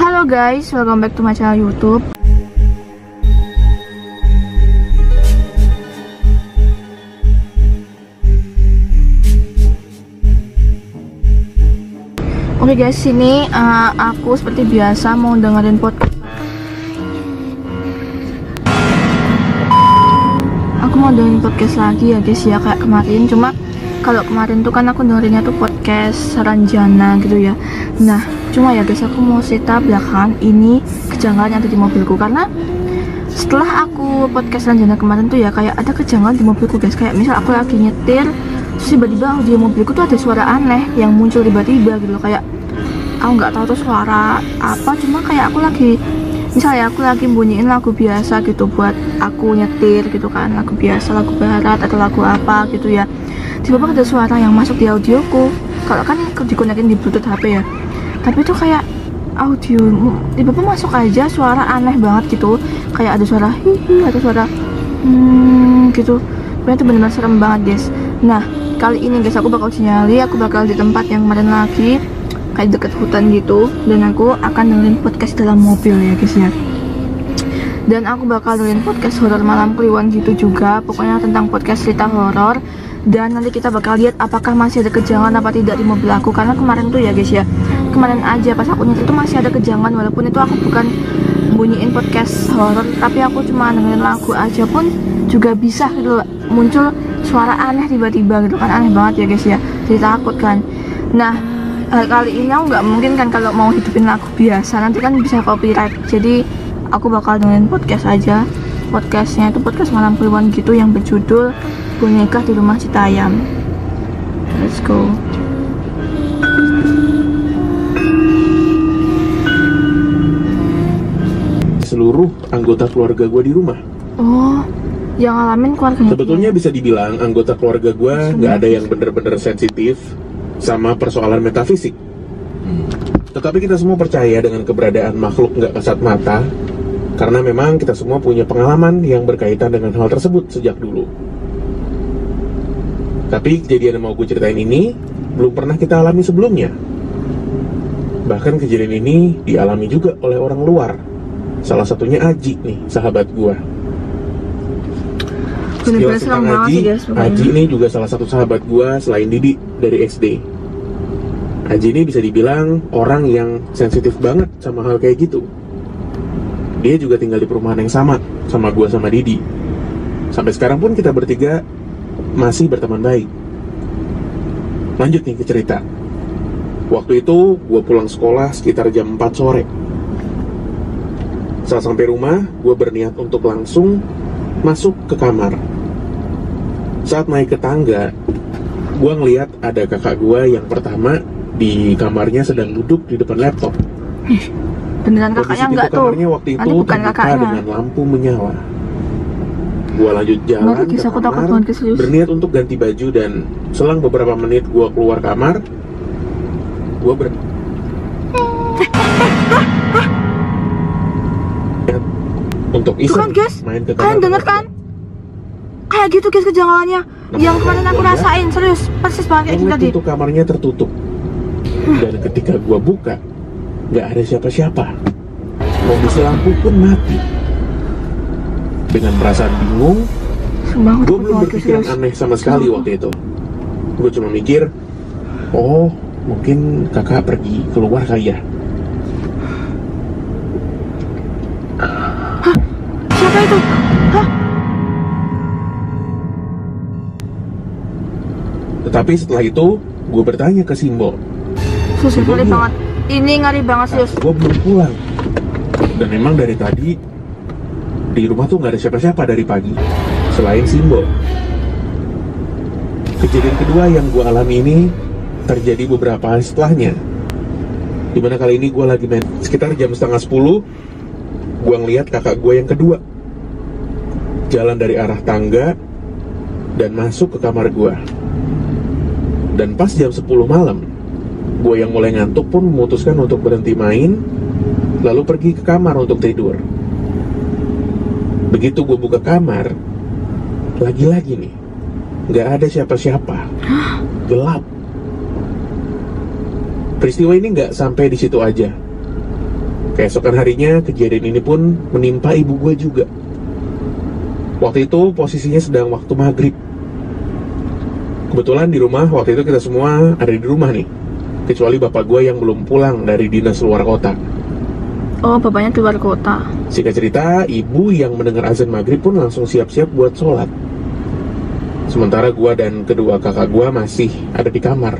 Halo guys, welcome back to my channel YouTube. Oke guys, sini aku seperti biasa mau dengerin podcast. Aku mau dengerin podcast lagi ya guys ya, kayak kemarin. Cuma kalau kemarin tuh kan aku dengerinnya tuh podcast Saranjana gitu ya. Nah, cuma ya guys, aku mau cerita belakangan ini kejanggalan yang ada di mobilku. Karena setelah aku podcast Saranjana kemarin tuh ya, kayak ada kejanggalan di mobilku guys. Kayak misal aku lagi nyetir, terus tiba-tiba audio mobilku tuh ada suara aneh yang muncul tiba-tiba gitu loh. Kayak aku nggak tahu tuh suara apa, cuma kayak aku lagi, misalnya aku lagi bunyiin lagu biasa gitu buat aku nyetir gitu kan, lagu biasa, lagu barat atau lagu apa gitu ya. Tiba-tiba ada suara yang masuk di audioku. Kalau kan dikonekin di bluetooth HP ya, tapi itu kayak audio tiba-tiba masuk aja suara aneh banget gitu. Kayak ada suara hihi, ada suara gitu. Pokoknya itu benar-benar serem banget guys. Nah, kali ini guys aku bakal nyali, aku bakal di tempat yang kemarin lagi, kayak deket hutan gitu, dan aku akan dengerin podcast dalam mobil ya guys ya. Dan aku bakal dengerin podcast horor malam kliwon gitu juga, pokoknya tentang podcast cerita horor. Dan nanti kita bakal lihat apakah masih ada kejanggalan apa tidak di mobil aku. Karena kemarin tuh ya guys ya, kemarin aja pas aku nyetir itu masih ada kejanggalan, walaupun itu aku bukan bunyiin podcast horor, tapi aku cuma dengerin lagu aja pun juga bisa gitu muncul suara aneh tiba-tiba gitu kan. Aneh banget ya guys ya, jadi takut kan. Nah, kali ini aku nggak mungkin kan kalau mau hidupin lagu biasa, nanti kan bisa copyright. Jadi aku bakal dengerin podcast aja. Podcastnya itu podcast malam kliwon gitu yang berjudul Boneka di Rumah Citayam. Let's go. Seluruh anggota keluarga gue di rumah. Oh, yang ngalamin keluarganya. Sebetulnya bisa dibilang anggota keluarga gue nggak ada yang bener-bener sensitif sama persoalan metafisik. Tetapi kita semua percaya dengan keberadaan makhluk nggak kasat mata, karena memang kita semua punya pengalaman yang berkaitan dengan hal tersebut sejak dulu. Tapi kejadian yang mau gue ceritain ini belum pernah kita alami sebelumnya. Bahkan kejadian ini dialami juga oleh orang luar. Salah satunya Aji nih, sahabat gue. Sekilas tentang Aji ini juga salah satu sahabat gue selain Didi dari SD. Aji ini bisa dibilang orang yang sensitif banget sama hal kayak gitu. Dia juga tinggal di perumahan yang sama gue sama Didi. Sampai sekarang pun kita bertiga masih berteman baik. Lanjut nih ke cerita. Waktu itu gue pulang sekolah sekitar jam 4 sore. Saat sampai rumah, gue berniat untuk langsung masuk ke kamar. Saat naik ke tangga, gue ngeliat ada kakak gue yang pertama di kamarnya sedang duduk di depan laptop. Beneran kakaknya enggak tuh? Kamarnya waktu itu terbuka dengan lampu menyala. Gue lanjut jalan ke kamar, berniat untuk ganti baju, dan selang beberapa menit gue keluar kamar, gue untuk iseng main ke kamar. Kalian denger kan? Kayak gitu guys kejanggalannya. Yang kemarin aku rasain, serius, persis banget kayak gitu tadi. Pintu kamarnya tertutup, dan ketika gue buka, nggak ada siapa-siapa. Kondisi lampu pun mati. Dengan perasaan bingung, gue belum berpikiran aneh sama sekali waktu itu. Gue cuma mikir, oh mungkin kakak pergi keluar kali ya. Hah? Siapa itu? Hah? Tetapi setelah itu, gue bertanya ke Simbo. Susah ngeri banget. Ini ngeri banget serius. Gue belum pulang. Dan memang dari tadi di rumah tuh nggak ada siapa-siapa dari pagi selain Simbo. Kejadian kedua yang gue alami ini terjadi beberapa hari setelahnya, dimana kali ini gue lagi main sekitar jam 9:30. Gue ngeliat kakak gue yang kedua jalan dari arah tangga dan masuk ke kamar gue. Dan pas jam 10 malam, gue yang mulai ngantuk pun memutuskan untuk berhenti main, lalu pergi ke kamar untuk tidur. Begitu gue buka kamar, lagi-lagi nih, nggak ada siapa-siapa, gelap. Peristiwa ini nggak sampai di situ aja. Keesokan harinya, kejadian ini pun menimpa ibu gue juga. Waktu itu posisinya sedang waktu maghrib. Kebetulan di rumah, waktu itu kita semua ada di rumah nih, kecuali bapak gue yang belum pulang dari dinas luar kota. Oh, bapaknya keluar kota. Singkat cerita, ibu yang mendengar azan maghrib pun langsung siap-siap buat sholat. Sementara gue dan kedua kakak gue masih ada di kamar.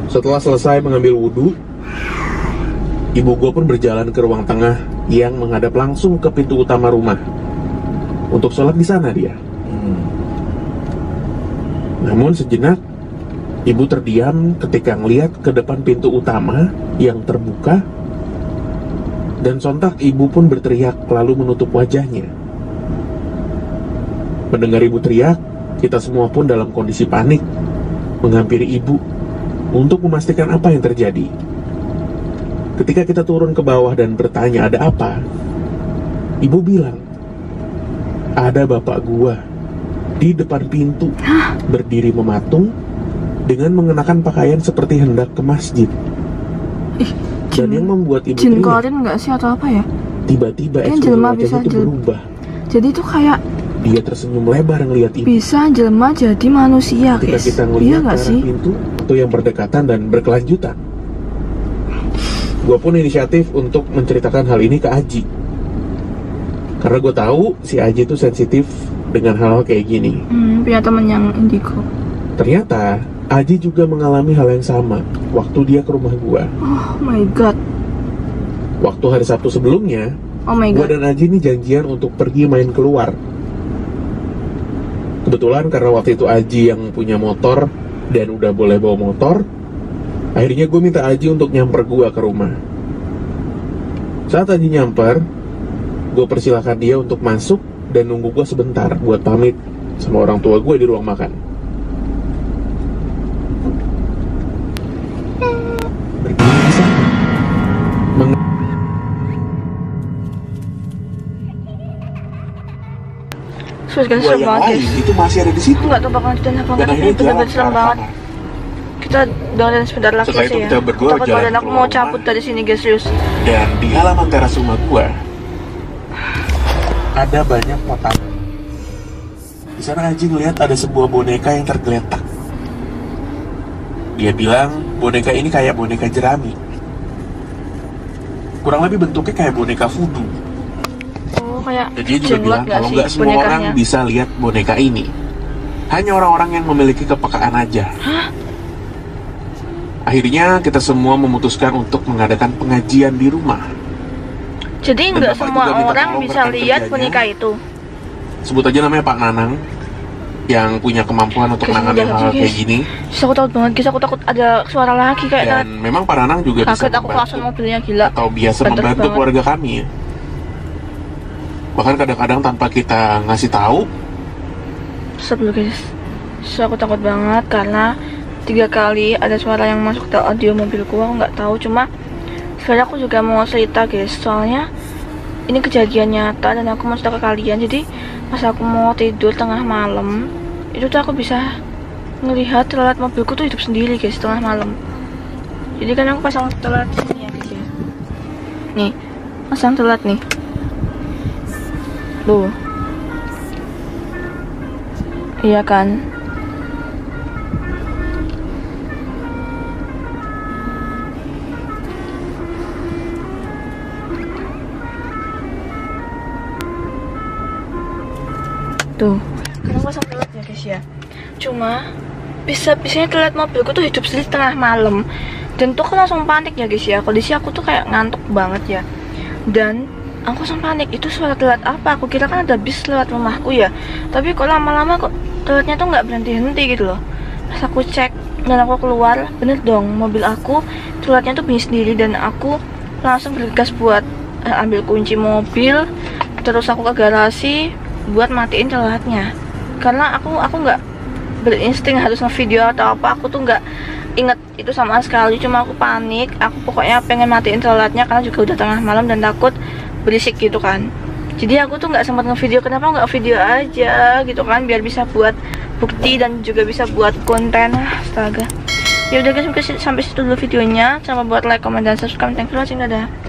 Setelah selesai mengambil wudhu, ibu gue pun berjalan ke ruang tengah yang menghadap langsung ke pintu utama rumah. Untuk sholat di sana dia. Namun sejenak, ibu terdiam ketika ngeliat ke depan pintu utama yang terbuka, dan sontak ibu pun berteriak lalu menutup wajahnya. Mendengar ibu teriak, kita semua pun dalam kondisi panik, menghampiri ibu untuk memastikan apa yang terjadi. Ketika kita turun ke bawah dan bertanya ada apa, ibu bilang, ada bapak gua di depan pintu, berdiri mematung dengan mengenakan pakaian seperti hendak ke masjid. Dan yang membuat ibu jin korin nggak sih atau apa ya? Tiba-tiba ekspresi wajahnya itu berubah. Jadi itu kayak dia tersenyum lebar ngelihat ibu. Bisa jelma jadi manusia, guys. Ketika kita ngelihat ke arah pintu itu yang berdekatan dan berkelanjutan, gue pun inisiatif untuk menceritakan hal ini ke Aji. Karena gue tahu si Aji itu sensitif dengan hal kayak gini. Punya temen yang indigo. Ternyata Aji juga mengalami hal yang sama waktu dia ke rumah gue. Oh my god. Waktu hari Sabtu sebelumnya, gue dan Aji ini janjian untuk pergi main keluar. Kebetulan karena waktu itu Aji yang punya motor dan udah boleh bawa motor, akhirnya gue minta Aji untuk nyamper gue ke rumah. Saat Aji nyamper, gue persilahkan dia untuk masuk dan nunggu gue sebentar buat pamit sama orang tua gue di ruang makan. Gue yang lain itu masih ada di situ. Nggak tahu bakal lanjutin apa nggak, tapi benar-benar serem banget. Kita dengerin sebentar lagi sih ya. Takut badan aku mau cabut dari sini guys, serius. Dan di halaman teras rumah gua ada banyak kotak. Di sana Aji ngeliat ada sebuah boneka yang tergeletak. Dia bilang boneka ini kayak boneka jerami. Kurang lebih bentuknya kayak boneka voodoo. Kayak dan dia juga bilang kalau nggak semua orang bisa lihat boneka ini, hanya orang-orang yang memiliki kepekaan aja. Akhirnya kita semua memutuskan untuk mengadakan pengajian di rumah. Jadi nggak semua orang bisa lihat boneka itu. Sebut aja namanya Pak Nanang, yang punya kemampuan untuk menangani hal kayak gini. Aku takut banget guys, aku takut ada suara lagi kayak. Dan memang Pak Nanang juga bisa membantu mobilnya gila. Atau biasa membantu keluarga kami ya. Bahkan kadang-kadang tanpa kita ngasih tahu. Sebelum guys, aku takut banget karena 3 kali ada suara yang masuk ke audio mobilku. Aku nggak tahu, cuma sebenarnya aku juga mau cerita guys, soalnya ini kejadian nyata dan aku mau cerita ke kalian. Jadi pas aku mau tidur tengah malam itu tuh aku bisa ngelihat telat mobilku tuh hidup sendiri guys tengah malam. Jadi kan aku pasang telat sini ya guys ya. Nih, pasang telat nih. Tuh. Iya kan? Tuh. Karena pasang telat ya guys ya. Cuma bisa-bisanya telat mobilku tuh hidup sendiri tengah malam. Dan tuh aku langsung panik ya guys ya. Kondisi aku tuh kayak ngantuk banget ya. Dan aku langsung panik, itu suara telat apa? Aku kira kan ada bis lewat rumahku ya. Tapi kok lama-lama kok telatnya tuh nggak berhenti-henti gitu loh. Pas aku cek dan aku keluar, bener dong mobil aku telatnya tuh bunyi sendiri. Dan aku langsung bergegas buat ambil kunci mobil. Terus aku ke garasi buat matiin telatnya. Karena aku nggak berinsting harus ngevideo atau apa. Aku tuh nggak inget itu sama sekali. Cuma aku panik, aku pokoknya pengen matiin telatnya karena juga udah tengah malam dan takut berisik gitu kan. Jadi aku tuh nggak sempat ngevideo. Kenapa nggak video aja gitu kan, biar bisa buat bukti dan juga bisa buat konten. Astaga. Ya udah guys, mungkin sampai situ dulu videonya. Jangan lupa buat like, comment, dan subscribe. Thanks for watching. Dadah.